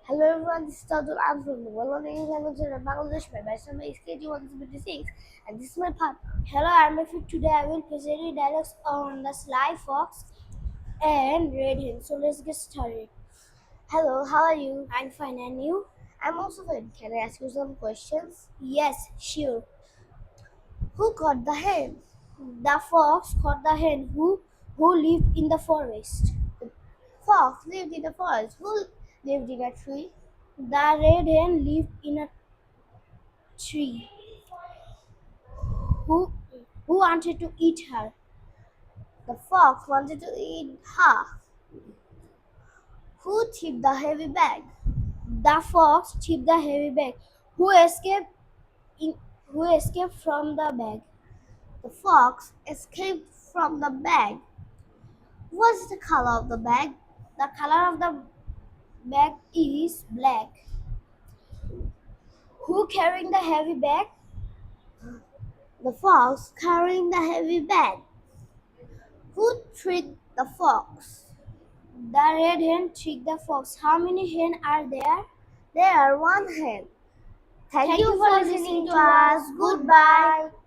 Hello everyone, this is Tadul. I'm from the well-known English language of Bangladesh. My batch number is KG176 and this is my part. Hello, I'm Afif. Today I will present you dialogues on the sly fox and red hen. So let's get started. Hello, how are you? I'm fine, and you? I'm also fine. Can I ask you some questions? Yes, sure. Who caught the hen? The fox caught the hen who lived in the forest. The fox lived in the forest. Who lived in a tree? The red hen lived in a tree. Who who wanted to eat her? The fox wanted to eat her. Who tipped the heavy bag? The fox tipped the heavy bag. Who escaped in, who escaped from the bag? The fox escaped from the bag. What's the color of the bag? The color of the bag is black. Who carrying the heavy bag? The fox carrying the heavy bag. Who tricked the fox? The red hen tricked the fox. How many hens are there? There are one hen. Thank Thank you you for for listening listening to to us. us. Goodbye. Goodbye.